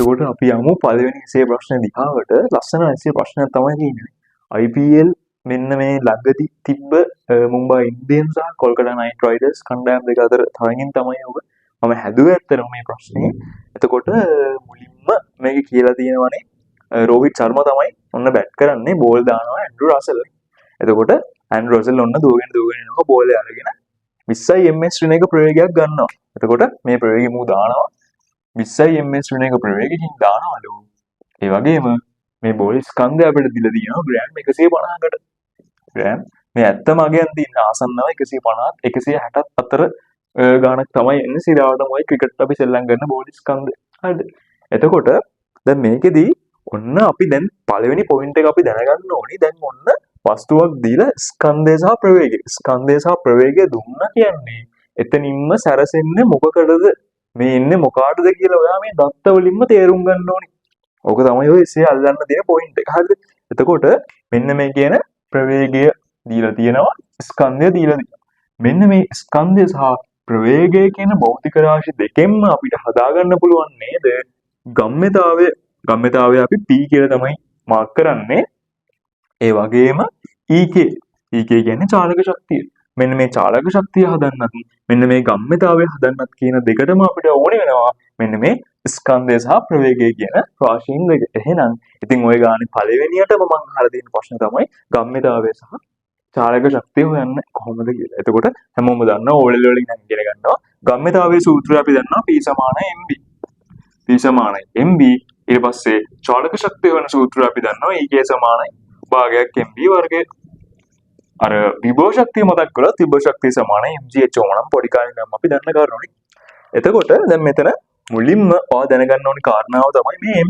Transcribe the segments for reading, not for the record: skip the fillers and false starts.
එතකොට අපි යමු පළවෙනි විෂය ප්‍රශ්න දිහාවට. ලස්සන විෂය ප්‍රශ්නයක් තමයි තියෙන්නේ. IPL මෙන්න මේ ළඟදී තිබ්බ මුම්බයි ඉන්දියන්ස් සහ කොල්කතා නයිට් රයිඩර්ස් කණ්ඩායම් දෙක අතර තරගින් තමයි ඔබ මම හැදුවේ ඇත්තටම මේ ප්‍රශ්නේ. එතකොට මුලින්ම මේක කියලා තියෙනවනේ රෝහිත් ශර්මා තමයි ඔන්න බැට් කරන්නේ බෝල් දානවා ඇන්ඩ්‍රු රසල්. එතකොට ඇන්ඩ්‍රු රසල් ඔන්න දුවගෙන යනවා බෝල් එක අරගෙන 20 ms ශ්‍රේණියක ප්‍රවේගයක් ගන්නවා. එතකොට මේ ප්‍රවේගය මූ දානවා 20 ms ශ්‍රේණියක ප්‍රවේගයකින් දානවලු. ඒ වගේම මේ බෝල් ස්කන්ධය අපිට දීලා තියෙනවා ග්‍රෑම් 150කට. ග්‍රෑම් මේ ඇත්තම අගයන් තියෙන ආසන්නව 150ත් 160ත් අතර ගානක් තමයි එන්නේ සිරාවටමයි ක්‍රිකට් අපි සෙල්ලම් කරන බෝල් ස්කන්ධය. හරිද? එතකොට දැන් මේකෙදි ඔන්න අපි දැන් පළවෙනි පොයින්ට් එක අපි දැනගන්න ඕනි. දැන් ඔන්න වස්තුවක් දීලා ස්කන්ධය සහ ප්‍රවේගය. ස්කන්ධය සහ ප්‍රවේගය දුන්නා කියන්නේ එතනින්ම සැරසෙන්නේ මොකකටද? මේ ඉන්නේ මොකාටද කියලා ඔයා මේ දත්ත වලින්ම තේරුම් ගන්න ඕනි. ඕක තමයි ඔය ඉස්සේ අල්ලන්න තියෙන පොයින්ට් එක. හරිද? එතකොට මෙන්න මේ කියන ප්‍රවේගය දීලා තියෙනවා ස්කන්ධය දීලා තියෙනවා. මෙන්න මේ ස්කන්ධය සහ ප්‍රවේගය කියන භෞතික රාශි දෙකෙන්ම අපිට හදාගන්න පුළුවන් නේද? ගම්‍යතාවය අපි P කියලා තමයි මාක් කරන්නේ. ඒ වගේම EK කියන්නේ චාලක ශක්තිය. මෙන්න මේ චාලක ශක්තිය හදන්නත් මෙන්න මේ ගම්‍යතාවය හදන්නත් කියන දෙකටම අපිට ඕනේ වෙනවා මෙන්න මේ ස්කන්ධය සහ ප්‍රවේගය කියන රාශීන් දෙක. එහෙනම් ඉතින් ওই ගානේ පළවෙනියටම මම අහලා තියෙන ප්‍රශ්න තමයි ගම්‍යතාවය සහ චාලක ශක්තිය හොයන්න කොහොමද කියලා. එතකොට හැමෝම දන්නවා ඕලෙල් වලින් නම් ඉගෙන ගන්නවා ගම්‍යතාවයේ සූත්‍රය අපි දන්නවා P = mb. P = mb. ඊට පස්සේ චාලක ශක්තිය වෙන සූත්‍රය අපි දන්නවා EK = භාගයක් mb වර්ගය. අර විභව ශක්තිය මතක් කරලා විභව ශක්තිය සමානයි mgh ඕනම් පොඩි කාලේ නම් අපි දන්න කාරණානේ. එතකොට දැන් මෙතන මුලින්ම ඔයා දැනගන්න ඕනි කාරණාව තමයි මේ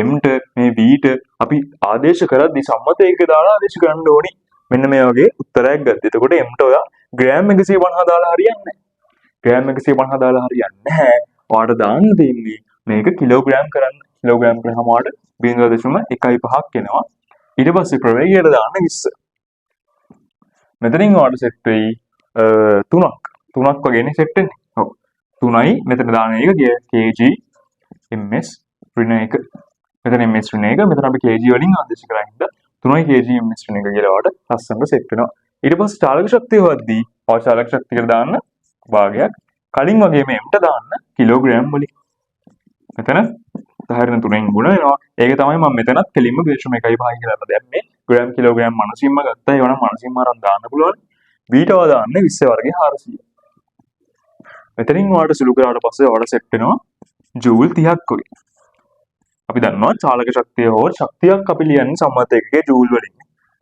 m ට මේ v ට අපි ආදේශ කරද්දී සම්මත එක දාලා ආදේශ කරන්න ඕනි. මෙන්න මේ වගේ උත්තරයක් ගත්තා. එතකොට m ට ඔයා ග්‍රෑම් 150 දාලා හරියන්නේ නැහැ. ග්‍රෑම් 150 දාලා හරියන්නේ නැහැ. ඔයාට දාන්න තියෙන්නේ මේක කිලෝග්‍රෑම් කරන්න. කිලෝග්‍රෑම් කරාම ඔයාට 0.15ක් එනවා. ඊට පස්සේ ප්‍රවේගයට දාන්න 20. මෙතනින් ඔයාට සෙට් වෙයි 3ක් වගේනේ සෙට් වෙන්නේ. ඔව් 3යි මෙතන දාන එක kg ms ඍණ 1. මෙතන ms ඍණ 1 මෙතන අපි kg වලින් ආදේශ කරා හින්දා 3යි kg ms ඍණ 1 කියලා ඔයාට ලස්සනට සෙට් වෙනවා. ඊට පස්සේ චාලක ශක්තිය හොද්දී ඔයා චාලක ශක්තියට දාන්න භාගයක් කලින් වගේම m ට දාන්න කිලෝග්‍රෑම් වලින්. මෙතන උදාහරණ 3න් ගුණ වෙනවා. ඒක තමයි මම මෙතනත් කෙලින්ම ග්‍රේෂම 1.5 කියලා දැම්මේ. ග්‍රෑම් කිලෝග්‍රෑම් මනසින්ම ගත්තා. ඒවනම් මනසින්ම අරන් දාන්න පුළුවන්. බීටව දාන්න 20 වර්ගයේ 400. මෙතනින් ඔයාලට සුළු කරාට පස්සේ ඔයාලට සෙට් වෙනවා ජූල් 30ක් වගේ. අපි දන්නවා චාලක ශක්තිය හෝ ශක්තියක් අපි ලියන්නේ සම්මත එකකේ ජූල් වලින්.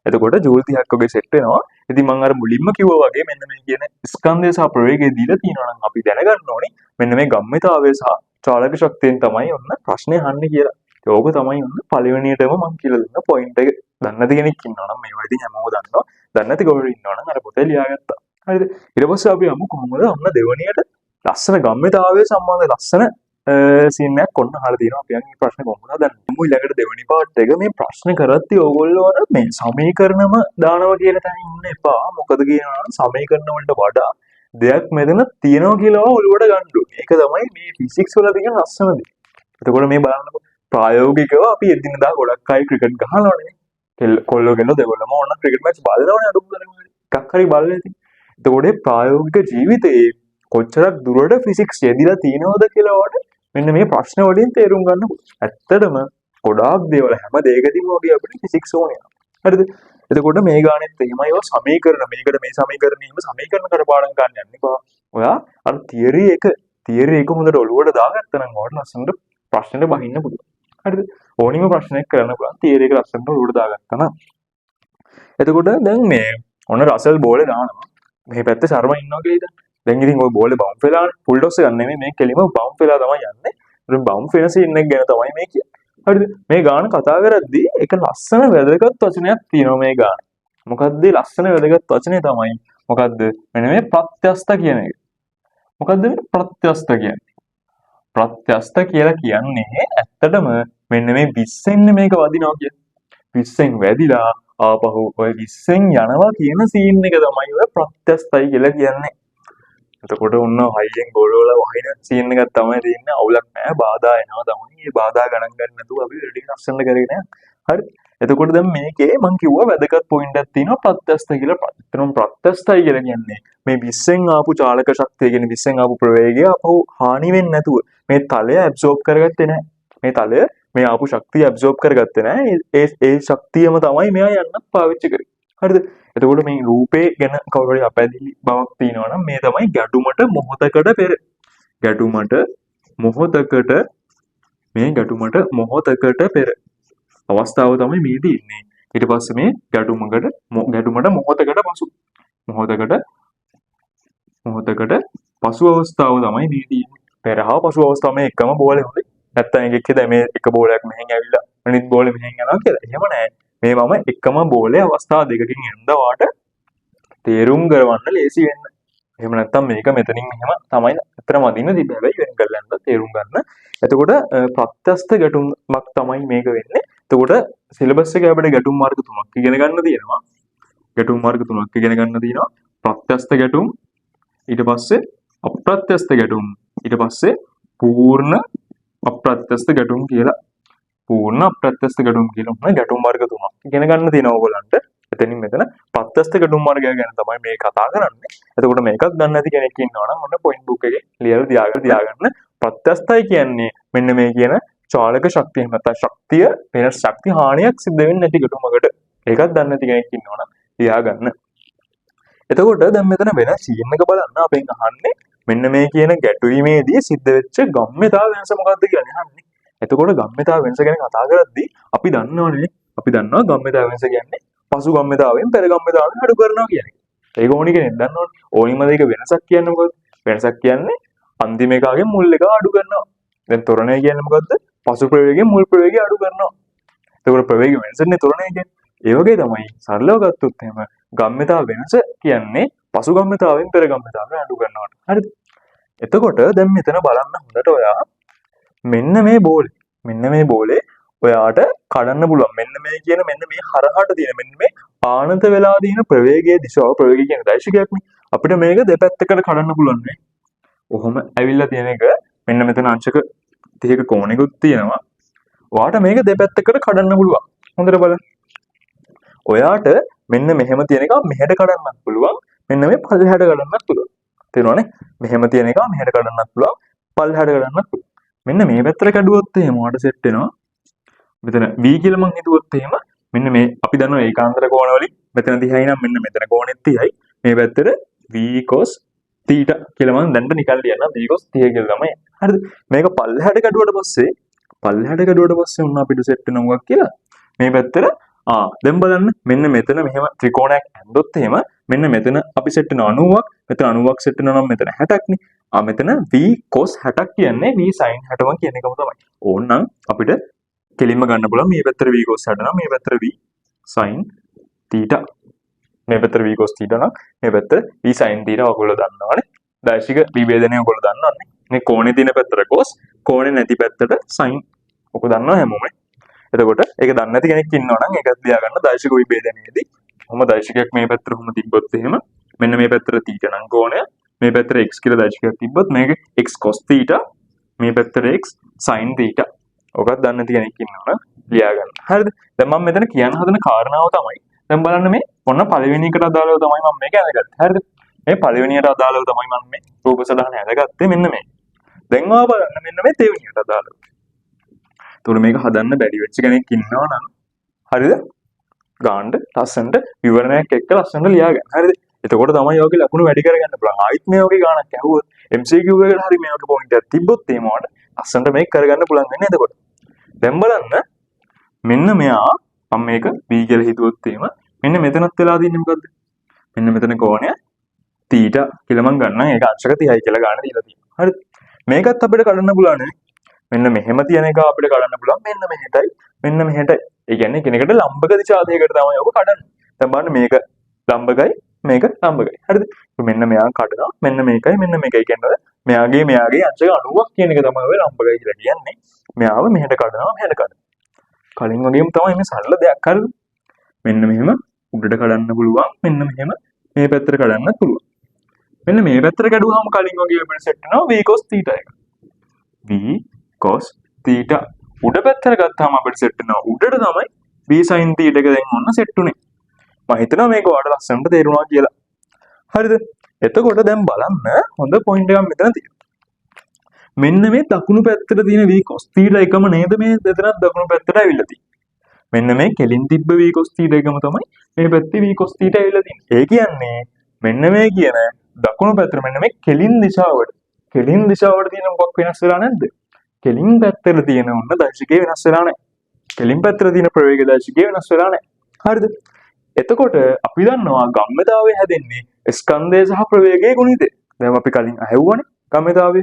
එතකොට ජූල් 30ක් වගේ සෙට් වෙනවා. ඉතින් මම අර මුලින්ම කිව්වා වගේ මෙන්න මේ කියන ස්කන්ධය සහ ප්‍රවේගය දීලා තියෙනවා නම් අපි දැනගන්න ඕනේ මෙන්න මේ ගම්මිතාවය සහ චාලක ශක්තියෙන් තමයි ඔන්න ප්‍රශ්නේ අහන්නේ කියලා. ඕක තමයි ඔන්න පළවෙනියටම මම කියලා දුන්න පොයින්ට් එක. දන්න නැති කෙනෙක් ඉන්නවා නම් මේවා ඉතින් හැමෝම දන්නවා. දන්නේ නැති කවුරු ඉන්නවා නම් අර පොතේ ලියාගත්තා. හරිද? ඊට පස්සේ අපි යමු කොහොමද ඔන්න දෙවෙනියට ලස්සන ගම්මිතාවය සම්බන්ධ ලස්සන සීන් එකක් ඔන්න අහලා තියෙනවා. අපි යන්නේ ප්‍රශ්න කොහොමද හදන්නේ? මම ඊළඟට දෙවෙනි පාර්ට් එක මේ ප්‍රශ්න කරද්දී ඕගොල්ලෝ අර මේ සමීකරණම දානවා කියලා තැන ඉන්න එපා. මොකද කියනවා නම් සමීකරණ වලට වඩා දෙයක් මෙතන තියෙනවා කියලා ඔළුවට ගන්න ඕනේ. ඒක තමයි මේ ෆිසික්ස් වල තියෙන ලස්සන දේ. එතකොට මේ බලන්නකො ප්‍රායෝගිකව අපි එදිනදා ගොඩක් අය ක්‍රිකට් ගහනවනේ. කොල්ලෝ කෙල්ලෝ දෙගොල්ලම ඕන ක්‍රිකට් මැච් බලනවනේ අඩුම තරමේ. එකක් හරි බලලා ඉතින්. එතකොට ප්‍රායෝගික ජීවිතයේ කොච්චරක් දුරට ෆිසික්ස් යෙදිලා තියෙනවද කියලා වඩ මෙන්න මේ ප්‍රශ්න වලින් තේරුම් ගන්න පුළුවන්. ඇත්තටම ගොඩාක් දේවල් හැම දෙයකදීම වගේ අපිට ෆිසික්ස් ඕනේ. හරිද? එතකොට මේ ගානෙත් එහෙමයි ඔය සමීකරණ මේකට මේ සමීකරණෙම සමීකරණ කරපාඩම් ගන්න යන්න එපා. ඔයා අර තියරි එක හොඳට ඔළුවට දාගත්තා නම් ඔයාලට ලස්සනට ප්‍රශ්නෙට බහින්න පුළුවන්. හරිද? ඕනිම ප්‍රශ්නයක් කරන්න පුළුවන් තියරි එක ලස්සනට ඔළුවට දාගත්තා නම්. එතකොට දැන් මේ ඔන්න රසල් බෝලේ දානවා. මේ පැත්තේ ශර්මා ඉන්නවා කියලා හිතන්න. දැන් ඉතින් ওই බෝලේ බවුන්ස් වෙලා ෆුල් ටොස් එකක් නෙමෙයි මේ කෙලිම බවුන්ස් වෙලා තමයි යන්නේ. ඉතින් බවුන්ස් වෙන සීන් එක ගැන තමයි මේ කියන්නේ. හරිද? මේ ගාන කතා කරද්දී එක ලස්සන වැදගත් වචනයක් තියෙනවා මේ ගාන. මොකද්ද ලස්සන වැදගත් වචනේ තමයි මොකද්ද? මෙන්න මේ ප්‍රත්‍යස්ත කියන එක. මොකද්ද මේ ප්‍රත්‍යස්ත කියන්නේ? ප්‍රත්‍යස්ත කියලා කියන්නේ ඇත්තටම මෙන්න මේ 20න් මේක වදිනවා කියන්නේ. 20න් වැදිලා ආපහු ඔය 20න් යනවා කියන සීන් එක තමයි ඔය ප්‍රත්‍යස්තයි කියලා කියන්නේ. එතකොට ඔන්න හයියෙන් ගොඩවල වහින සීන් එකක් තමයි තියෙන්නේ. අවුලක් නැහැ. බාධා එනවා තමයි. මේ බාධා ගණන් ගන්න නැතුව අපි රෙඩි ලස්සනට කරගෙන යනවා. හරි. එතකොට දැන් මේකේ මම කිව්වා වැදගත් පොයින්ට් එකක් තියෙනවා ප්‍රත්‍යස්ත කියලා. එතනම් ප්‍රත්‍යස්තයි කියලා කියන්නේ මේ 20න් ආපු චාලක ශක්තිය කියන්නේ 20න් ආපු ප්‍රවේගය අපහු හානි වෙන්නේ නැතුව මේ තලය ඇබ්සෝබ් කරගත්තේ නැහැ. මේ තලය මේ ආපු ශක්තිය ඇබ්සෝබ් කරගත්තේ නැහැ. ඒ ශක්තියම තමයි මෙයා යන්න පාවිච්චි කරේ. හරිද? එතකොට මේ රූපේ ගැන කවුරු හරි අපැදිලි බවක් තියෙනවා නම් මේ තමයි ගැටුමට මොහොතකට පෙර. ගැටුමට මොහොතකට මේ ගැටුමට මොහොතකට පෙර අවස්ථාව තමයි මේ තියෙන්නේ. ඊට පස්සේ මේ ගැටුමට මොහොතකට පසු මොහොතකට පසු අවස්ථාව තමයි මේ තියෙන්නේ. පෙර හා පසු අවස්ථාව මේ එකම බෝලේ හොඳයි. නැත්තම් එකෙක් හිතා මේ එක බෝලයක් මෙහෙන් ඇවිල්ලා අනිත් බෝලේ මෙහෙන් යනවා කියලා. එහෙම නෑ. මේ මම එකම බෝලේ අවස්ථා දෙකකින් එන්න වාට තේරුම් කරවන්න ලේසි වෙන්න. එහෙම නැත්තම් මේක මෙතනින් එහෙම තමයි අතර මදින්න තිබ්බ. හැබැයි වෙන කරලා යන්න තේරුම් ගන්න. එතකොට ප්‍රත්‍යස්ත ගැටුමක් තමයි මේක වෙන්නේ. එතකොට සිලබස් එකේ අපිට ගැටුම් මාර්ග තුනක් ඉගෙන ගන්න තියෙනවා. ප්‍රත්‍යස්ත ගැටුම්, ඊට පස්සේ අප්‍රත්‍යස්ත ගැටුම්, ඊට පස්සේ පූර්ණ අප්‍රත්‍යස්ත ගැටුම් කියලා. පූර්ණ අප්‍රත්‍යස්ත ගැටුම් කියලා මොන ගැටුම් මාර්ග තුනක් ඉගෙන ගන්න තියෙනවා ඔයගොල්ලන්ට. එතනින් මෙතන ප්‍රත්‍යස්ත ගැටුම් මාර්ගය ගැන තමයි මේ කතා කරන්නේ. එතකොට මේකක් ගන්න නැති කෙනෙක් ඉන්නවා නම් ඔන්න පොයින්ට් බුක් එකේ ලියලා තියාගන්න. ප්‍රත්‍යස්තයි කියන්නේ මෙන්න මේ කියන චාලක ශක්තිය නැත්නම් ශක්තිය වෙන ශක්ති හානියක් සිද්ධ වෙන්නේ නැති ගැටුමකට. ඒකක් දන්නේ නැති කෙනෙක් ඉන්නවා නම් ලියාගන්න. එතකොට දැන් මෙතන වෙන සීන් එක බලන්න අපෙන් අහන්නේ මෙන්න මේ කියන ගැටුීමේදී සිද්ධ වෙච්ච ගම්ම්‍යතාව වෙනස මොකක්ද කියලා අහන්නේ. එතකොට ගම්ම්‍යතාව වෙනස ගැන කතා කරද්දී අපි දන්නවා ගම්ම්‍යතාව වෙනස කියන්නේ පසු ගම්ම්‍යතාවයෙන් පෙර ගම්ම්‍යතාවයෙන් අඩු කරනවා කියන්නේ. ඒක ඕනි කෙනෙක් දන්නවනේ. ඕනිම දෙයක වෙනසක් කියන්නේ මොකද්ද? වෙනසක් කියන්නේ අන්තිම එකගෙන් මුල් එක අඩු කරනවා. දැන් ත්වරණය කියන්නේ මොකද්ද? පසු ප්‍රවේගයෙන් මුල් ප්‍රවේගය අඩු කරනවා. එතකොට ප්‍රවේගය වෙනසනේ ත්වරණය කියන්නේ. ඒ වගේ තමයි සරලව ගත්තොත් එහෙම ගම්ම්‍යතාව වෙනස කියන්නේ පසු ගම්ම්‍යතාවයෙන් පෙර ගම්ම්‍යතාවය අඩු කරනවට. හරිද? එතකොට දැන් මෙතන බලන්න හොඳට ඔයා මෙන්න මේ බෝලේ ඔයාට කඩන්න පුළුවන්. මෙන්න මේ හරහට තියෙන මෙන්න මේ ආනත වෙලා තියෙන ප්‍රවේගයේ දිශාව ප්‍රවේගය කියන දෛශිකයක්නේ. අපිට මේක දෙපැත්තකට කඩන්න පුළුවන් නේ. ඔහොම ඇවිල්ලා තියෙන එක මෙන්න මෙතන අංශක 30ක කෝණෙකුත් තියෙනවා. ඔයාට මේක දෙපැත්තකට කඩන්න පුළුවන්. හොඳට බලන්න. ඔයාට මෙන්න මෙහෙම තියෙන එක මෙහෙට කඩන්නත් පුළුවන්. මෙන්න මේ පල්ලෙහාට කඩන්නත් පුළුවන්. තේරුණානේ? මෙහෙම තියෙන එක මෙහෙට කඩන්නත් පුළුවන්. පල්ලෙහාට කඩන්නත් පුළුවන්. මෙන්න මේ පැත්තට කැඩුවොත් එහෙම ඔයාට සෙට් වෙනවා. මෙතන v කියලා මං හිතුවොත් එහෙම මෙන්න මේ අපි දන්නවා ඒකාන්තර කෝණ වලින් මෙතන 30යි නම් මෙන්න මෙතන කෝණෙත් 30යි. මේ පැත්තට v cos θ කියලා මං දැන්ට නිකන් ලියන්නම් v cos 30 කියලා තමයි. හරිද? මේක පල්ලෙහාට කැඩුවට පස්සේ උන්න අපිට සෙට් වෙනවා මොකක් කියලා. මේ පැත්තට දැන් බලන්න මෙන්න මෙතන මෙහෙම ත්‍රිකෝණයක් ඇඳොත් එහෙම මෙන්න මෙතන අපි සෙට් වෙන 90ක් මෙතන 90ක් සෙට් වෙනවා නම් මෙතන 60ක් නේ. මෙතන v cos 60ක් කියන්නේ v sin 60ම කියන එකම තමයි. ඕනනම් අපිට කෙලින්ම ගන්න පුළුවන් මේ පැත්තට v cos 60 නම් මේ පැත්තට v sin θ. මේ පැත්තට v cos θ නම් මේ පැත්තට v sin θ ඔයගොල්ලෝ දන්නවනේ. දෛශික විභේදනය ඔයගොල්ලෝ දන්නවනේ. මේ කෝණේ තියෙන පැත්තට cos කෝණේ නැති පැත්තට sin. ඔක දන්නවා හැමෝම. එතකොට ඒක දන්නේ නැති කෙනෙක් ඉන්නවා නම් ඒකත් ලියා ගන්න දෛශික විභේදනයේදී. කොහොම දෛශිකයක් මේ පැත්තට කොහොම තිබ්බොත් එහෙම මෙන්න මේ පැත්තට θ නම් කෝණය මේ පැත්තට x කියලා දෛශිකයක් තිබ්බොත් මේක x cos θ මේ පැත්තට x sin θ. ඔකත් දන්නේ නැති කෙනෙක් ඉන්නවා නම් ලියා ගන්න. හරිද? දැන් මම මෙතන කියන්න හදන කාරණාව තමයි දැන් බලන්න මේ ඔන්න පළවෙනි එකට අදාළව තමයි මම මේක අඳගත්තේ. හරිද? මේ පළවෙනියට අදාළව තමයි මම මේ රූප සටහන අඳගත්තේ මෙන්න මේ. දැන් ඔයා බලන්න මෙන්න මේ දෙවෙනියට අදාළව. එතකොට මේක හදන්න බැරි වෙච්ච කෙනෙක් ඉන්නවා නම් හරිද? ගාන්න ලස්සනට විවරණයක් එක්ක ලස්සනට ලියා ගන්න. හරිද? එතකොට තමයි ඔයගේ ලකුණු වැඩි කරගන්න පුළුවන්. ආයිත් මේ වගේ ගානක් ඇහුවොත් MCQ එකට හරි මේ වගේ පොයින්ට් එකක් තිබ්බොත් එහෙම වඩ ලස්සනට මේක කරගන්න පුළුවන් වෙන්නේ එතකොට. දැන් බලන්න මෙන්න මෙයා මම මේක B කියලා හිතුවොත් එහෙම මෙන්න මෙතනත් වෙලා තියෙන්නේ මොකද්ද? මෙන්න මෙතන කෝණය θ කියලා මම ගන්නම්. ඒක අංශක 30යි කියලා ගන්න දීලා තියෙනවා. හරිද? මේකත් අපිට කඩන්න පුළුවන් නේ. මෙන්න මෙහෙම තියෙන එක අපිට කඩන්න පුළුවන්. මෙන්න මෙහෙටයි මෙන්න මෙහෙටයි. ඒ කියන්නේ කෙනෙකුට ලම්බක දිශා දෙකකට තමයි ඔක කඩන්නේ. දැන් බලන්න මේක ලම්බකයි මේක ලම්බකයි. හරිද? මෙන්න මෙයා කඩනවා. මෙන්න මේකයි කියන්නේ මෙයාගේ අංශක 90ක් කියන එක තමයි ඔය ලම්බකයි කියලා කියන්නේ. මෙයාව මෙහෙට කඩනවා මෙහෙට කඩනවා. කලින් වගේම තමයි මේ සරල දෙයක්. හරිද? මෙන්න මෙහෙම උඩට කඩන්න පුළුවන්. මෙන්න මෙහෙම මේ පැත්තට කඩන්නත් පුළුවන්. මෙන්න මේ පැත්තට කැඩුවාම කලින් වගේ අපිට සෙට් වෙනවා v cos θ එක. v cos θ උඩ පැත්තට ගත්තාම අපිට සෙට් වෙනවා උඩට තමයි v sin θ එක දැන් ඔන්න සෙට් උනේ. මම හිතනවා මේක ඔයාලට ලස්සනට තේරුණා කියලා. හරිද? එතකොට දැන් බලන්න හොඳ පොයින්ට් එකක් මෙතන තියෙනවා. මෙන්න මේ දකුණු පැත්තට තියෙන v cos θ එකම නේද මේ දෙතනත් දකුණු පැත්තට ඇවිල්ලා තියෙන්නේ. මෙන්න මේ කෙලින් තිබ්බ v cos θ එකම තමයි මේ පැත්තේ v cos θ ඇවිල්ලා තියෙන්නේ. ඒ කියන්නේ මෙන්න මේ කියන දකුණු පැත්තට මෙන්න මේ කෙලින් දිශාවට තියෙන මොකක් වෙනස් වෙලා නැද්ද? කෙලින් පැත්තට තියෙන උන්න දර්ශකයේ වෙනස් වෙලා නැහැ. කෙලින් පැත්තට තියෙන ප්‍රවේග දර්ශකයේ වෙනස් වෙලා නැහැ. හරිද? එතකොට අපි දන්නවා ගම්‍යතාවය හැදෙන්නේ ස්කන්ධය සහ ප්‍රවේගයේ ගුණිතය. දැන් අපි කලින් අහුවනේ ගම්‍යතාවය.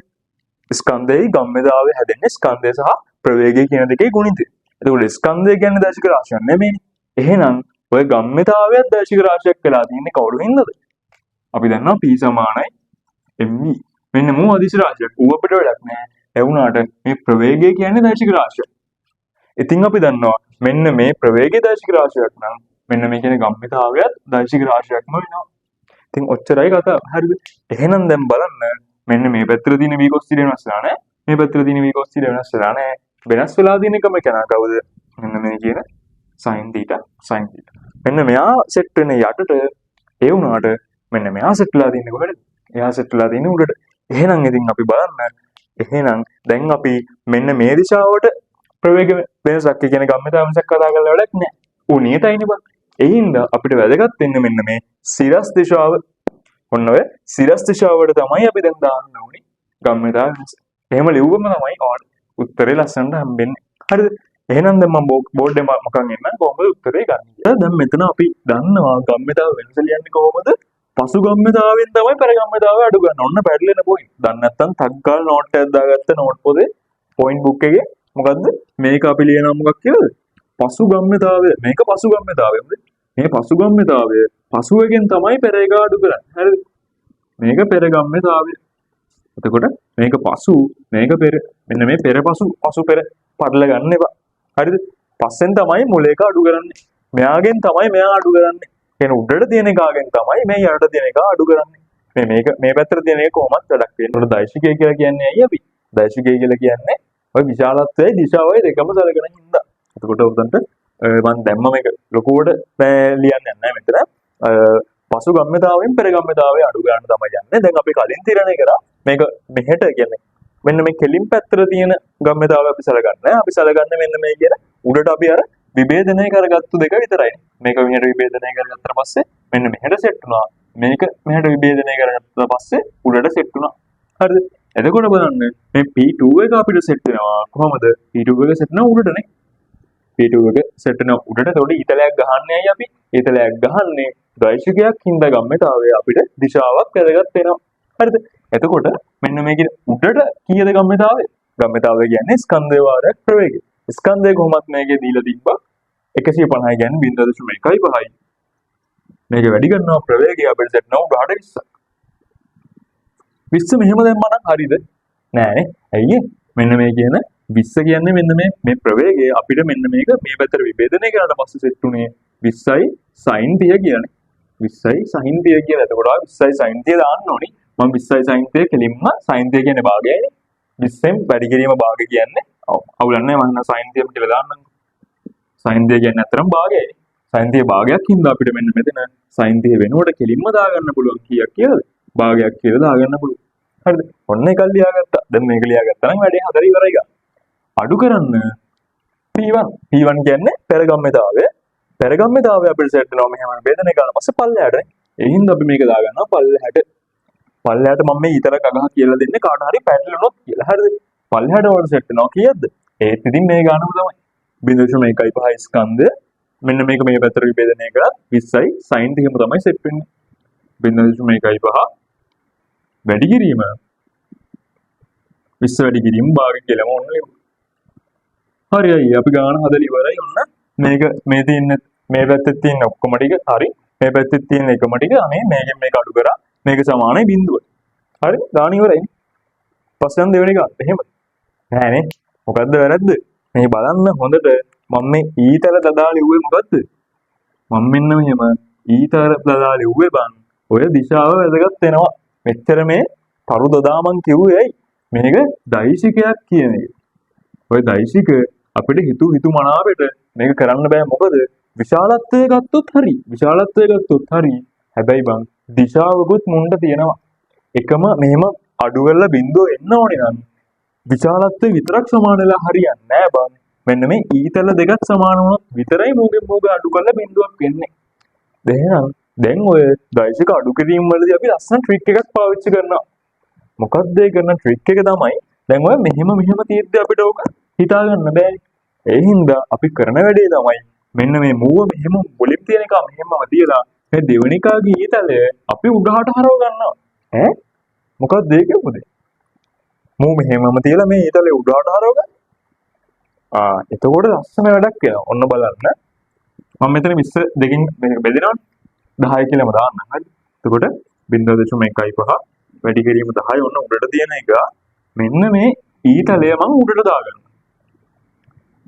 ස්කන්ධයේ ගම්‍යතාවය හැදෙන්නේ ස්කන්ධය සහ ප්‍රවේගය කියන දෙකේ ගුණිතය. එතකොට ස්කන්ධය කියන්නේ දර්ශක රාශියක් නෙමෙයිනේ. එහෙනම් ඔය ගම්‍යතාවයත් දර්ශක රාශියක් වෙලා තියෙන්නේ කවුරු හින්දාද? අපි දන්නවා P සමානයි mv. මෙන්න මූ අදිශ රාශියක්. ඌ අපිට වැඩක් නැහැ. ඒ වුණාට මේ ප්‍රවේගය කියන්නේ දර්ශක රාශියක්. ඉතින් අපි දන්නවා මෙන්න මේ ප්‍රවේගයේ දර්ශක රාශියක් නම් මෙන්න මේ කියන ගම්මිතාවයත් දර්ශක රාශියක්ම වෙනවා. ඉතින් ඔච්චරයි කතාව. හරිද? එහෙනම් දැන් බලන්න මෙන්න මේ පැත්තට තියෙන v cos θ වෙනස් වෙලා නැහැ. මේ පැත්තට තියෙන v cos θ වෙනස් වෙලා නැහැ. වෙනස් වෙලා තියෙන එකම කෙනා කවුද? මෙන්න මේ කියන sin θ. මෙන්න මෙයා සෙට් වෙන යටට ඒ වුණාට මෙන්න මෙයා සෙට් වෙලා තියෙන්නේ කොහෙද? එයා සෙට් වෙලා තියෙන්නේ උඩට. එහෙනම් ඉතින් අපි බලන්න එහෙනම් දැන් අපි මෙන්න මේ දිශාවට ප්‍රවේග වෙනසක් කියන ගම්මිතාව වෙනසක් කතා කරලා වැඩක් නැහැ. උනියටයිනේ බං. ඒ හින්දා අපිට වැදගත් වෙන්නේ මෙන්න මේ සිරස් දිශාව. ඔන්න ඔය සිරස් දිශාවට තමයි අපි දැන් දාන්න ඕනේ ගම්මිතාව වෙනස. එහෙම ලිව්වම තමයි ඔයාලට උත්තරේ ලස්සනට හම්බෙන්නේ. හරිද? එහෙනම් දැන් මම බෝඩ් එකේ මොකක්ද එන්න කොහොමද උත්තරේ ගන්නේ? දැන් මෙතන අපි දන්නවා ගම්මිතාව වෙනස ලියන්නේ කොහොමද? පසු ගම්මිතාවෙන් තමයි පෙර ගම්මිතාව අඩු ගන්න. ඔන්න පැටලෙන පොයින්ට්. දැන් නැත්තම් ටග් ගාලා නෝට් එකක් දාගත්ත නෝට් පොතේ පොයින්ට් බුක් එකේ මොකද්ද? මේක අපි ලියනවා මොකක් කියලාද? පසු ගම්මිතාවය. මේක පසු ගම්මිතාවය. මේ පසු ගම්මිතාවය පසුවකින් තමයි පෙර එක අඩු කරන්නේ. හරිද? මේක පෙර ගම්මිතාවය. එතකොට මේක පසු මේක පෙර. මෙන්න මේ පෙර පසු පෙර පටල ගන්න එපා. හරිද? පස්සෙන් තමයි මුල එක අඩු කරන්නේ. මෙයාගෙන් තමයි මෙයා අඩු කරන්නේ. කියන උඩට තියෙන එකගෙන් තමයි මේ යටට තියෙන එක අඩු කරන්නේ. මේ පැත්තට තියෙන එක කොහොමද වැඩක් වෙන්නේ? උඩ දෛශිකය කියලා කියන්නේ ඇයි අපි? දෛශිකය කියලා කියන්නේ ඔය විශාලත්වයේ දිශාවයි දෙකම සලකන හින්දා. එතකොට උදන්ට මම දැම්ම මේක ලොකුවට ලියන්න යන්නේ මෙතන. පසු ගම්මිතාවයෙන් පෙර ගම්මිතාවය අඩු ගන්න තමයි යන්නේ. දැන් අපි කලින් තීරණය කරා මේක මෙහෙට කියන්නේ මෙන්න මේ කෙලින් පැත්තට තියෙන ගම්මිතාවය අපි සලකන්නේ. අපි සලකන්නේ මෙන්න මේ කියන උඩට අපි අර විභේදනය කරගත්තු දෙක විතරයි. මේක මෙහෙට විභේදනය කරගත්තට පස්සේ මෙන්න මෙහෙට සෙට් වුණා. මේක මෙහෙට විභේදනය කරගත්තා පස්සේ උඩට සෙට් වුණා. හරිද? එතකොට බලන්න මේ P2 එක අපිට සෙට් වෙනවා කොහොමද? P2 එක සෙට් වෙනවා උඩටනේ. P2 එක සෙට් වෙනවා උඩට. එතකොට ඊතලයක් ගහන්නේ ඇයි අපි? ඊතලයක් ගහන්නේ දෛශිකයක් හින්දා ගම්මිතාවය අපිට දිශාවක් වැදගත් වෙනවා. හරිද? එතකොට මෙන්න මේකේ උඩට කීයද ගම්මිතාවය? ගම්මිතාවය කියන්නේ ස්කන්ධය වාරයක් ප්‍රවේගය. ස්කන්ධය කොහොමත් මේකේ දීලා තිබ්බා 150 කියන්නේ 0.1යි. මේක වැඩි කරනවා ප්‍රවේගය අපිට සෙට් වෙනවා උඩට 20. 20 මෙහෙම දැම්මම නම් හරිද? නෑනේ. ඇයි? මෙන්න මේ කියන 20 කියන්නේ මෙන්න මේ ප්‍රවේගය අපිට මෙන්න මේක මේ පැත්තට විභේදනය කරලා පස්සේ සෙට් උනේ 20යි sin θ කියන්නේ. 20යි sin θ කියලා. එතකොට 20යි sin θ දාන්න ඕනි. මම 20යි sin θ කෙලින්ම sin θ කියන්නේ භාගයයිනේ. 20ෙන් වැඩි කිරීම භාගය කියන්නේ. ඔව්. අවුලන්නේ මම sin θ කියලා දාන්නම්. sin θ කියන්නේ අතරම භාගයයි. sin θ භාගයක් හින්දා අපිට මෙන්න මෙතන sin θ වෙනුවට කෙලින්ම දාගන්න පුළුවන් කීයක් කියලාද? භාගයක් කියලා දාගන්න පුළුවන්. හරිද? ඔන්න එකක් ලියාගත්තා. දැන් මේක ලියාගත්තා නම් වැඩේ හතර ඉවරයි ගන්න. අඩු කරන්න P1. P1 කියන්නේ පෙරගම්මිතාවය. පෙරගම්මිතාවය අපිට සෙට් වෙනවා මෙහෙම බෙදෙන ගන්න පස්සේ පල්ලෙහාට. ඒ හින්දා අපි මේක දාගන්නවා පල්ලෙහාට. පල්ලෙහාට මම මේ ඊතර කගහ කියලා දෙන්නේ කාට හරි පැටලුණොත් කියලා. හරිද? පල්ලෙහාට වල සෙට් වෙනවා කීයද? ඒත් ඉතින් මේ ගානම තමයි. 0.1.5 ස්කන්ධය. මෙන්න මේක මේ පැත්තට විභේදනය කරලා 20යි sin θ එහෙම තමයි සෙට් වෙන්නේ. 0.1.5 වැඩි කිරීම 20 වැඩි කිරීම භාගය කියලාම ඕන ලියමු. හරියයි අපි ගාන හදලා ඉවරයි. ඔන්න මේක මේ තියෙන මේ පැත්තේ තියෙන ඔක්කොම ටික හරි. මේ පැත්තේ තියෙන එකම ටික අනේ මේකෙන් මේක අඩු කරා. මේක සමානයි බිඳුව. හරි ගාන ඉවරයි. පස්සෙන් දෙවෙනි ගාන. එහෙම. නෑනේ. මොකද්ද වැරද්ද? මේ බලන්න හොඳට මම මේ ඊතල දදා ලිව්වේ මොකද්ද? මම මෙන්න මෙහෙම ඊතල දදා ලිව්වේ බං. ඔය දිශාව වැදගත් වෙනවා. මෙච්චර මේ තරු දදාමන් කිව්වේ ඇයි? මේක දෛශිකයක් කියන එක. ඔය දෛශික අපිට හිතු මනාවෙට මේක කරන්න බෑ. මොකද විශාලත්වය ගත්තොත් හරි. විශාලත්වය ගත්තොත් හරි. හැබැයි බං දිශාවකුත් මුණ්ඩ තියෙනවා. එකම මෙහෙම අඩු කරලා බිඳුව එන්න ඕනේ නම් විශාලත්වය විතරක් සමාන වෙලා හරියන්නේ නෑ බං. මෙන්න මේ ඊතල දෙකක් සමාන වුණොත් විතරයි මෝගෙන් මෝග අඩු කරලා බිඳුවක් එන්නේ. දැන් ඔය දෛශික අඩු කිරීම වලදී අපි ලස්සන ට්‍රික් එකක් පාවිච්චි කරනවා. මොකක්ද ඒ කරන ට්‍රික් එක තමයි දැන් ඔය මෙහෙම තියෙද්දි අපිට ඕක හිතා ගන්න බෑ. ඒ හින්දා අපි කරන වැඩේ තමයි මෙන්න මේ මූව මෙහෙම මුලින් තියෙන එක මෙහෙමම තියලා මේ දෙවෙනි කාගේ ඊතලය අපි උඩහට හරව ගන්නවා. ඈ මොකක්ද ඒක මොකද? මූ මෙහෙමම තියලා මේ ඊතලේ උඩහට හරව ගන්න. එතකොට ලස්සන වැඩක් වෙනවා. ඔන්න බලන්න. මම මෙතන 20 දෙකින් බෙදෙනවනේ. 10 කියලාම දාන්න. හරි. එතකොට 0.15 වැඩි කිරීම 10 ඔන්න උඩට තියෙන එක. මෙන්න මේ ඊතලය මම උඩට දාගන්නවා.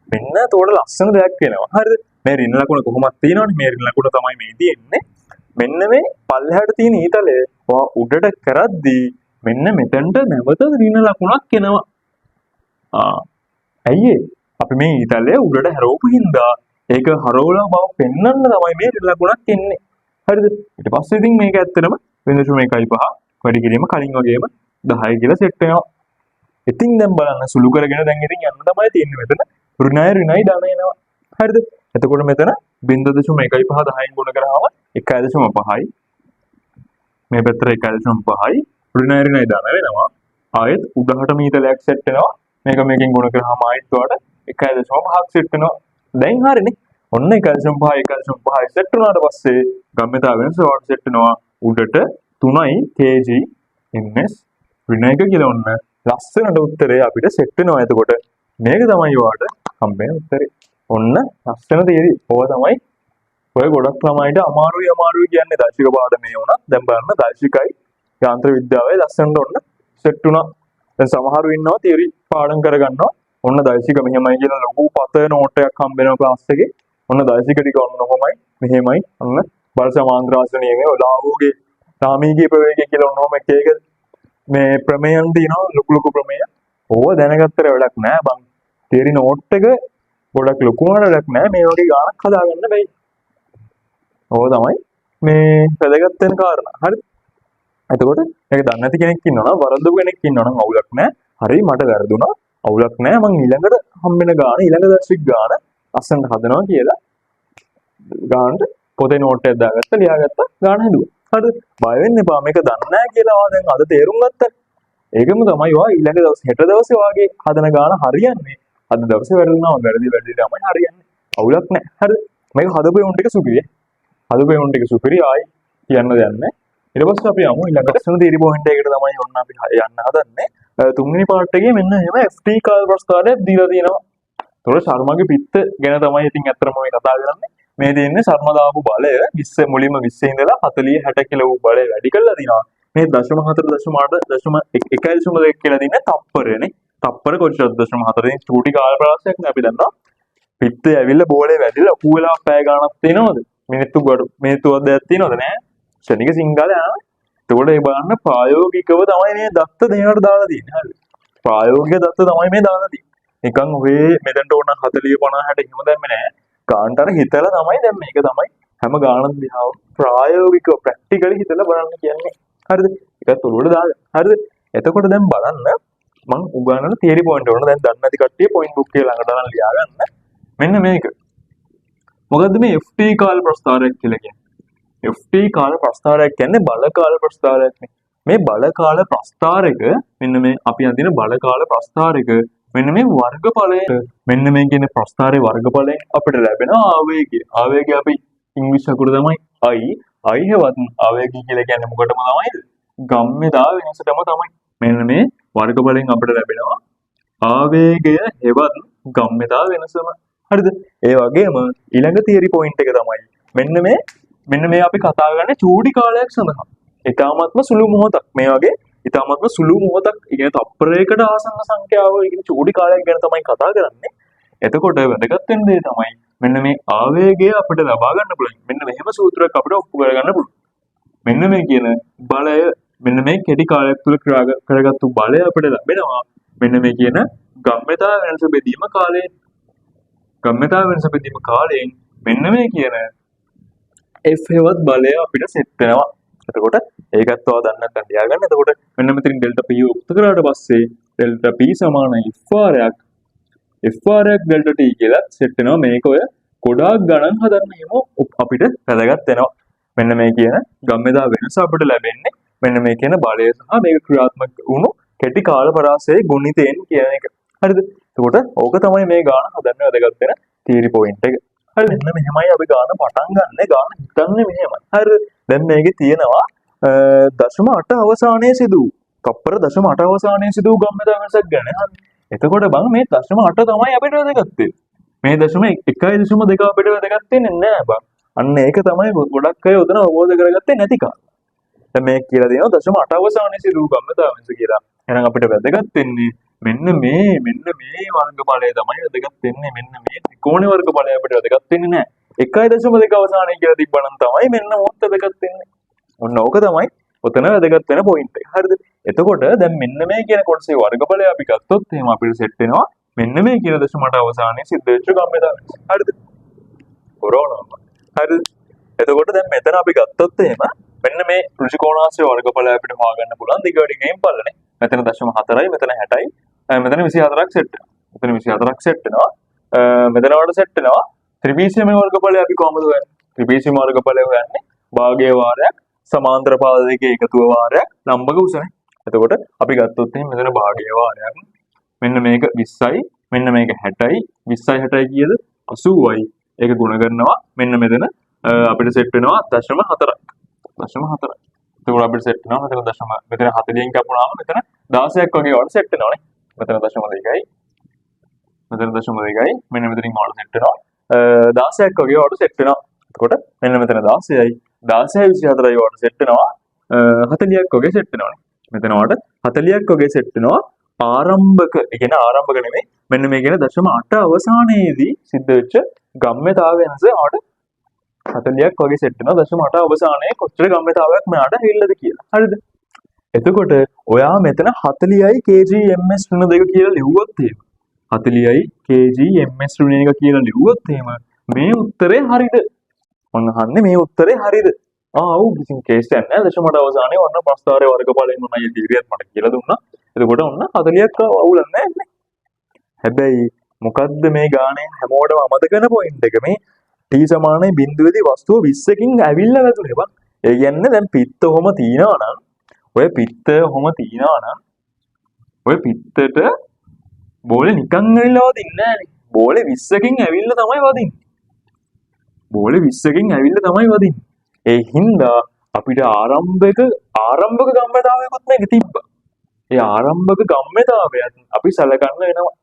මෙන්න එතකොට ලස්සන දෙයක් වෙනවා. හරිද? මේ රින ලකුණ කොහොමද තියෙනවනේ. මේ රින ලකුණ තමයි මේ තියෙන්නේ. මෙන්න මේ පල්ලෙහාට තියෙන ඊතලය ඔයා උඩට කරද්දී මෙන්න මෙතනට නැවත රින ලකුණක් එනවා. ඇයි අපි මේ ඊතලය උඩට හැරවපු හින්දා ඒක හරවලා බව පෙන්වන්න තමයි මේ රින ලකුණක් එන්නේ. හරිද? ඊට පස්සේ ඉතින් මේක ඇත්තටම 0.15 වැඩි කිරීම කලින් වගේම 10 කියලා සෙට් වෙනවා. ඉතින් දැන් බලන්න සුළු කරගෙන දැන් ඉතින් යන්න තමයි තියෙන්නේ මෙතන. ඍණයි ධන එනවා. හරිද? එතකොට මෙතන 0.15 10න් ගුණ කරාම 1.5යි. මේ පැත්තට 1.5යි. ඍණයි ධන වෙනවා. ආයෙත් උඩහට මීතලයක් සෙට් වෙනවා. මේකෙන් ගුණ කරාම ආයෙත් උඩට 1.5ක් සෙට් වෙනවා. දැන් හරිනේ. ඔන්න 1.5 සෙට් වුණාට පස්සේ ගම්මිතා වෙනස වට සෙට් වෙනවා උඩට 3යි kg ns ඍණ 1 කියලා ඔන්න ලස්සනට උත්තරේ අපිට සෙට් වෙනවා. එතකොට මේක තමයි ඔයාලට හම්බෙන උත්තරේ. ඔන්න ලස්සන තියරි. ඔය තමයි ඔය ගොඩක් ළමයිට අමාරුයි කියන්නේ දෛශික පාඩමේ වුණා. දැන් බලන්න දෛශිකයි යාන්ත්‍ර විද්‍යාවේ ලස්සනට ඔන්න සෙට් වුණා. දැන් සමහරු ඉන්නවා තියරි පාඩම් කරගන්නවා. ඔන්න දෛශික මෙහෙමයි කියලා ලොකු පත නෝට් එකක් හම්බ වෙනවා ක්ලාස් එකේ. ඔන්න දෛශික ටික ඔන්න කොහොමයි මෙහෙමයි ඔන්න බල සමාන්තර ආසනීයමේ ලාහුගේ රාමීගේ ප්‍රවේගය කියලා ඔන්නෝම එක මේ ප්‍රමේයන් තියෙනවා ලොකු ප්‍රමේය. ඕව දැනගත්තට වැඩක් නෑ බං. තියරි නෝට් එක ගොඩක් ලොකු වුණාට නෑ මේ වගේ ගානක් හදාගන්න බැයි. ඕව තමයි මේ වැදගත් වෙන කාරණා. හරිද? එතකොට මේක දන්නේ නැති කෙනෙක් ඉන්නවා නම් වරද්දපු කෙනෙක් ඉන්නවා නම් අවුලක් නෑ. හරි මට වැරදුනා. අවුලක් නෑ. මං ඊළඟට හම්බෙන ගාන ඊළඟ දර්ශික ගාන අස්සන්ට හදනවා කියලා ගානට පොතේ නෝට් එකක් දාගත්තා ලියාගත්තා ගාන හදුවා. හරිද? බය වෙන්න එපා. මේක දන්නේ නැහැ කියලා ඔයා දැන් අද තේරුම් ගත්තා. ඒකම තමයි ඔයා ඊළඟ දවස් හෙට දවසේ වාගේ හදන ගාන හරියන්නේ. අද දවසේ වැරදුනා වැරදි තමයි හරියන්නේ. අවුලක් නැහැ. හරිද? මේක හදපු යොන් ටික සුපිරියි. හදපු යොන් ටික සුපිරි ආයි කියන්න දෙයක් නැහැ. ඊට පස්සේ අපි යමු ඊළඟ ලස්සන තීරි පොයින්ට් එකකට තමයි ඔන්න අපි යන්න හදන්නේ. තුන්වෙනි පාර්ට් එකේ මෙන්න එහෙම FT කාල ප්‍රස්තාරයක් දීලා තියෙනවා. ඒතකොට ශර්මාගේ පිත්ත ගැන තමයි ඉතින් ඇත්තටම මේ කතා කරන්නේ. මේ දෙන්නේ ශර්ම දාපු බලය 20 මුලින්ම 20 ඉඳලා 40 60 කිලෝ බලය වැඩි කරලා දිනවා. මේ 0.4.8 කියලා දින්නේ තප්පරනේ. තප්පර කොච්චරද 0.4 චූටි කාල ප්‍රාසයක් නේ අපි දන්නවා. පිත්තේ ඇවිල්ලා බෝලේ වැදිලා ලොකු වෙලා පැය ගාණක් තියෙනවද? මිනිත්තු වදයක් තියෙනවද නෑ? ශනික සිංහල යනවා. එතකොට ඒ බලන්න ප්‍රායෝගිකව තමයි මේ දත්ත දෙනවට දාලා තියෙන්නේ. හරි. ප්‍රායෝගික දත්ත තමයි මේ දාලා තියෙන්නේ. නිකන් ඔය මෙතනට ඕන 40 50 60 එහෙම දැම්මේ නෑ. කාන්ටර හිතලා තමයි දැන් මේක තමයි හැම ගානක් දිහා ප්‍රායෝගිකව ප්‍රැක්ටිකලි හිතලා බලන්න කියන්නේ. හරිද? ඒකත් ඔළුවට දාගන්න. හරිද? එතකොට දැන් බලන්න මම උගන්වන තියරි පොයින්ට් වල දැන් දන්නේ නැති කට්ටිය පොයින්ට් බුක් එකේ ළඟට දාලා ලියා ගන්න. මෙන්න මේක. මොකද්ද මේ FT කාල ප්‍රස්තාරයක් කියලා කියන්නේ? FT කාල ප්‍රස්තාරයක් කියන්නේ බල කාල ප්‍රස්තාරයක්නේ. මේ බල කාල ප්‍රස්තාරයක මෙන්න මේ අපි අඳින බල කාල ප්‍රස්තාරයක මෙන්න මේ වර්ගඵලය මෙන්න මේ කියන ප්‍රස්ථාරයේ වර්ගඵලයෙන් අපිට ලැබෙන ආවේගය. ආවේගය අපි ඉංග්‍රීසි අකුර තමයි I. I හෙවත් ආවේගය කියලා කියන්නේ මොකටද තමයිද? ගම්ම්‍යතා වෙනසටම තමයි. මෙන්න මේ වර්ගඵලයෙන් අපිට ලැබෙනවා ආවේගය හෙවත් ගම්ම්‍යතා වෙනසම. හරිද? ඒ වගේම ඊළඟ තියරි පොයින්ට් එක තමයි මෙන්න මේ අපි කතා කරන්නේ චූටි කාලයක් සඳහා. ඊටාත්ම සුළු මොහොතක් මේ වගේ ඉතාමත්ම සුළු මොහොතක් ඉගෙන තප්පරයකට ආසන්න සංඛ්‍යාව ඉගෙන චූටි කාලයක් ගැන තමයි කතා කරන්නේ. එතකොට වැදගත් වෙන දේ තමයි මෙන්න මේ ආවේගය අපිට ලබා ගන්න පුළුවන්. මෙන්න මෙහෙම සූත්‍රයක් අපිට ඔප්පු කරගන්න පුළුවන්. මෙන්න මේ කියන බලය මෙන්න මේ කෙටි කාලයක් තුළ කරගත්තු බලය අපිට ලැබෙනවා මෙන්න මේ කියන ගම්‍යතා වෙනස බෙදීම කාලයෙන්. ගම්‍යතා වෙනස බෙදීම කාලයෙන් මෙන්න මේ කියන F හෙවත් බලය අපිට සෙට් වෙනවා. එතකොට ඒකත් ඔයා දන්න නැත්නම් ලියාගන්න. එතකොට මෙන්න මෙතනින් ඩෙල්ටා P උක්ත කරාට පස්සේ ඩෙල්ටා P සමාන F වාරයක් ඩෙල්ටා T කියලා සෙට් වෙනවා. මේක ඔය ගොඩාක් ගණන් හදන්න එහෙම අපිට වැදගත් වෙනවා. මෙන්න මේ කියන ගම්‍යතා වෙනස අපිට ලැබෙන්නේ මෙන්න මේ කියන බලය සහ මේක ක්‍රියාත්මක වුණු කෙටි කාල පරාසයේ ගුණිතයෙන් කියන එක. හරිද? එතකොට ඕක තමයි මේ ගාන හදන්න වැදගත් වෙන තියරි පොයින්ට් එක. හරිද? මෙන්න මෙහෙමයි අපි ගාන පටන් ගන්න. ගාන හිතන්නේ මෙහෙමයි. හරිද? දැන් මේකේ තියෙනවා 0.8 අවසානයේ සිදු තප්පර 0.8 අවසානයේ සිදු ගම්‍යතා වෙනසක් ගැන. හරි. එතකොට බං මේ 0.8 තමයි අපිට වැදගත් වෙන්නේ. මේ 1.2 අපිට වැදගත් වෙන්නේ නැහැ බං. අන්න ඒක තමයි ගොඩක් අය උතන අවබෝධ කරගත්තේ නැති කාරණා. දැන් මේ කියලා දෙනවා 0.8 අවසානයේ සිදු ගම්‍යතා වෙනස කියලා. එහෙනම් අපිට වැදගත් වෙන්නේ මෙන්න මේ වර්ගඵලය තමයි වැදගත් වෙන්නේ. මෙන්න මේ ත්‍රිකෝණේ වර්ගඵලය අපිට වැදගත් වෙන්නේ නැහැ. 1.2 අවසානයේ කියලා තිබ්බනම් තමයි මෙන්න මොකක්ද වැදගත් වෙන්නේ. ඔන්න ඕක තමයි ඔතන වැදගත් වෙන පොයින්ට් එක. හරිද? එතකොට දැන් මෙන්න මේ කියන කොටසේ වර්ගඵලය අපි ගත්තොත් එහෙනම් අපිට සෙට් වෙනවා මෙන්න මේ කියන 0.8 අවසානයේ සිද්ධ වෙච්ච ගම්‍යතා වෙනස. හරිද? කොරෝනා. හරිද? එතකොට දැන් මෙතන අපි ගත්තොත් එහෙම මෙන්න මේ ත්‍රිකෝණාශ්‍රය වර්ගඵලය අපිට හොයාගන්න පුළුවන් දිගවැඩි ගේම් පල්ලනේ. මෙතන 0.4යි මෙතන 60යි මෙතන 24ක් සෙට් වෙනවා. මෙතන 24ක් සෙට් වෙනවා. මෙතන වල සෙට් වෙනවා ත්‍රිභීෂ්‍යමය වර්ගඵලය අපි කොහොමද හොයන්නේ? ත්‍රිභීෂ්‍යමය වර්ගඵලය හොයන්නේ භාගයේ වාරයක් සමාන්තර පාද දෙකේ එකතුව වාරයක් ලම්බක උසනේ. එතකොට අපි ගත්තොත් එහෙනම් මෙතන භාගයේ වාරයක් මෙන්න මේක 20යි මෙන්න මේක 60යි 20යි 60යි කීයද 80යි. ඒක ගුණ කරනවා මෙන්න මෙතන අපිට සෙට් වෙනවා 0.4ක්. 0.4. එතකොට අපිට සෙට් වෙනවා මෙතන මෙතන 40න් කපුණාම මෙතන 16ක් වගේ වල සෙට් වෙනවානේ. මෙතන 0.2යි මෙතන 0.2යි මෙන්න මෙතනින් වල සෙට් වෙනවා 16ක් වගේ වල සෙට් වෙනවා. එතකොට මෙන්න මෙතන 16යි 16යි 24යි වල සෙට් වෙනවා 40ක් වගේ සෙට් වෙනවානේ. මෙතන වලට 40ක් වගේ සෙට් වෙනවා ආරම්භක. ඒ කියන්නේ ආරම්භක නෙමෙයි මෙන්න මේ කියන 0.8 අවසානයේදී සිද්ධ වෙච්ච ගම්‍යතාව වෙනස ආට 40ක් වගේ සෙට් වෙනවා 0.8 අවසානයේ කොච්චර ගම්‍යතාවයක් මෙයාට ඇවිල්ලාද කියලා. හරිද? එතකොට ඔයා මෙතන 40යි kg ms ඍණ 2 කියලා ලිව්වොත් එහෙම 40යි kg ms ඍණ 1 කියලා ලිව්වොත් එහෙම මේ උත්තරේ හරිද? ඔන්න අහන්නේ මේ උත්තරේ හරිද? ඔව් කිසිම කේස් එකක් නැහැ. 0.8 අවසානයේ ඔන්න ප්‍රස්තාරයේ වර්ගඵලයෙන් උනායි තීරියත් මට කියලා දුන්නා. එතකොට ඔන්න 40ක් අවුලක් නැහැ. හැබැයි මොකද්ද මේ ගානේ හැමෝටම අමතක කරන පොයින්ට් එක මේ t සමානයි බිඳුවේදී වස්තුව 20කින් ඇවිල්ලා වැදුනේ බං. ඒ කියන්නේ දැන් පිත්ත ඔහම තියනවා නම් ඔය පිත්තට බෝලේ නිකන් ඇවිල්ලා වදින්නේ නෑනේ. බෝලේ 20කින් ඇවිල්ලා තමයි වදින්නේ. ඒ හින්දා අපිට ආරම්භක ගම්‍යතාවයකුත් මේක තිබ්බා. ඒ ආරම්භක ගම්‍යතාවයත් අපි සැලකන්න වෙනවා.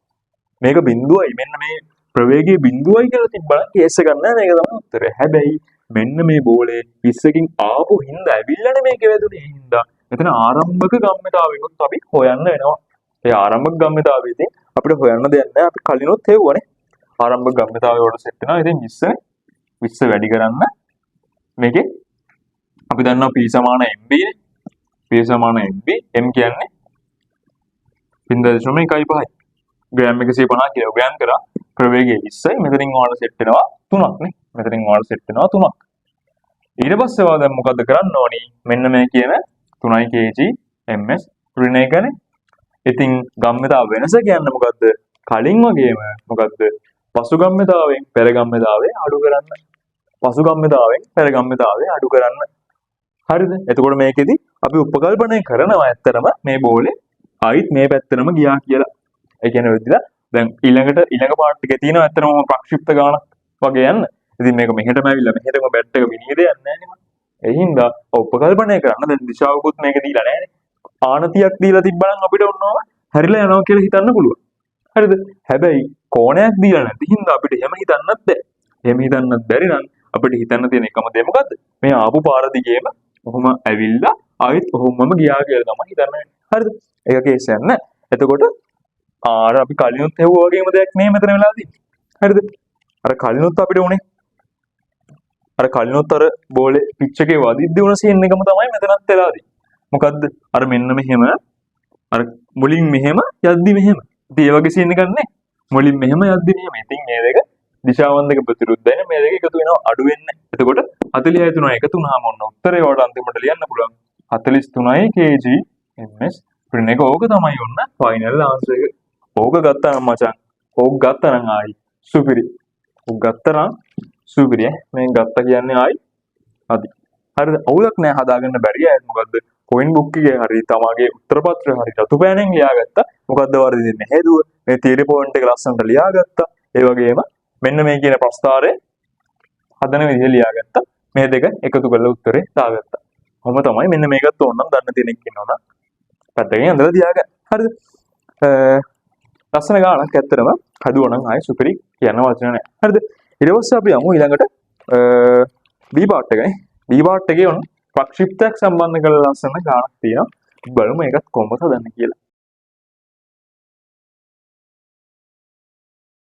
මේක බිඳුවයි මෙන්න මේ ප්‍රවේගයේ බිඳුවයි කියලා තිබ්බනම් කේස් එක ගන්න මේක තමයි උත්තරය. හැබැයි මෙන්න මේ බෝලේ 20කින් ආපු හින්දා ඇවිල්ලානේ මේක වැදුනේ. ඒ හින්දා මෙතන ආරම්භක ගම්‍යතාවයකුත් අපි හොයන්න වෙනවා. ඒ ආරම්භක ගම්‍යතාවයේදී අපිට හොයන්න දෙයක් නැහැ. අපි කලිනුත් හෙව්වනේ. ආරම්භක ගම්‍යතාවය වල සෙට් වෙනවා. ඉතින් 20 වැඩි කරන්න මේකේ අපි දන්නවා p සමාන mb නේ. p සමාන mb m කියන්නේ 0.15යි. ග්‍රෑම් 150 කිලෝග්‍රෑම් කරා ප්‍රවේගය 20යි. මෙතනින් ඔයාලට සෙට් වෙනවා 3ක් නේ. ඊට පස්සේ ඔයා දැන් මොකද්ද කරන්න ඕනි? මෙන්න මේ කියන 3 kg ms ඍණ එකනේ. ඉතින් ගම්‍යතාව වෙනස කියන්නේ මොකද්ද? කලින් වගේම මොකද්ද? පසු ගම්‍යතාවයෙන් පෙර ගම්‍යතාවය අඩු කරන්න. හරිද? එතකොට මේකෙදි අපි උපකල්පනය කරනවා ඇත්තටම මේ බෝලේ ආයිත් මේ පැත්තටම ගියා කියලා. ඒ කියන්නේ වෙද්දිලා දැන් ඊළඟ පාර්ට් එකේ තියෙනවා ඇත්තටම ප්‍රක්ෂිප්ත ගානක් වගේ යන්න. ඉතින් මේක මෙහෙටම ඇවිල්ලා මෙහෙටම බැට් එක විනිවිද යන්නේ නැහැ නේ. ඒ හින්දා උපකල්පනය කරන්න දැන් දිශාවකුත් මේක දීලා නැහැ නේ. ආනතියක් දීලා තිබ්බනම් අපිට ඔන්නෝම හැරිලා යනවා කියලා හිතන්න පුළුවන්. හරිද? හැබැයි කෝණයක් දීලා නැති හින්දා අපිට එහෙම හිතන්නත් බැහැ. එහෙම හිතන්නත් බැරි නම් අපිට හිතන්න තියෙන එකම දේ මොකද්ද? මේ ආපු පාර දිගේම ඔහොම ඇවිල්ලා ආයෙත් ඔහොමම ගියා කියලා තමයි හිතන්නේ. හරිද? ඒක කේස් එකක් නෑ. එතකොට අර අපි කලිනුත් හෙව්වා වගේම දෙයක් නේ මෙතන වෙලා තියෙන්නේ. හරිද? අර කලිනුත් අපිට උනේ අර බෝලේ පිච් එකේ වදිද්දී උන සීන් එකම තමයි මෙතනත් වෙලා තියෙන්නේ. මොකද්ද? අර මෙන්න මෙහෙම අර මුලින් මෙහෙම යද්දි මෙහෙම. ඉතින් ඒ වගේ සීන් එකක් නේ. මුලින් මෙහෙම යද්දි මෙහෙම. ඉතින් මේ දෙක දිශාවන් දෙක ප්‍රතිවිරුද්ධයි නේ. මේ දෙක එකතු වෙනවා අඩු වෙන්නේ. එතකොට 46 3 එකතු වුණාම ඔන්න උත්තරේ වලට අන්තිමට ලියන්න පුළුවන් 43 kg ms. ප්‍රින් එක ඕක තමයි ඔන්න ෆයිනල් ආන්සර් එක. ඕක ගත්තා නම් මචං. ඕක ගත්තා නම් ආයි සුපිරි. ඕක ගත්තා නම් සුපිරි ඈ. මේ ගත්තා කියන්නේ ආයි අදි. හරිද? අවුලක් නෑ හදාගන්න බැරි අය මොකද්ද? කොයින් බුක් එකේ හරි තමගේ උත්තර පත්‍රය හරි රතු පෑනෙන් ලියාගත්තා. මොකද්ද වර්ධින්නේ හේතුව? මේ තියරි පොයින්ට් එක ලස්සනට ලියාගත්තා. ඒ වගේම මෙන්න මේ කියන ප්‍රස්තාරය හදන විදිහ ලියාගත්තා. මේ දෙක එකතු කරලා උත්තරේ දාගත්තා. කොහොම තමයි මෙන්න මේකත් ඕනනම් දන්න කෙනෙක් ඉන්නවනම් පැත්තකින් ඇඳලා තියාගන්න. හරිද? ලස්සන ගානක් ඇත්තටම හදුවනම් ආයේ සුපිරි කියන වචන නෑ. හරිද? ඊට පස්සේ අපි යමු ඊළඟට B part එකනේ. B part එකේ ඔන්න ප්‍රක්ෂිප්තයක් සම්බන්ධ කරලා ලස්සන ගානක් තියෙනවා. බලමු ඒකත් කොහොමද හදන්නේ කියලා.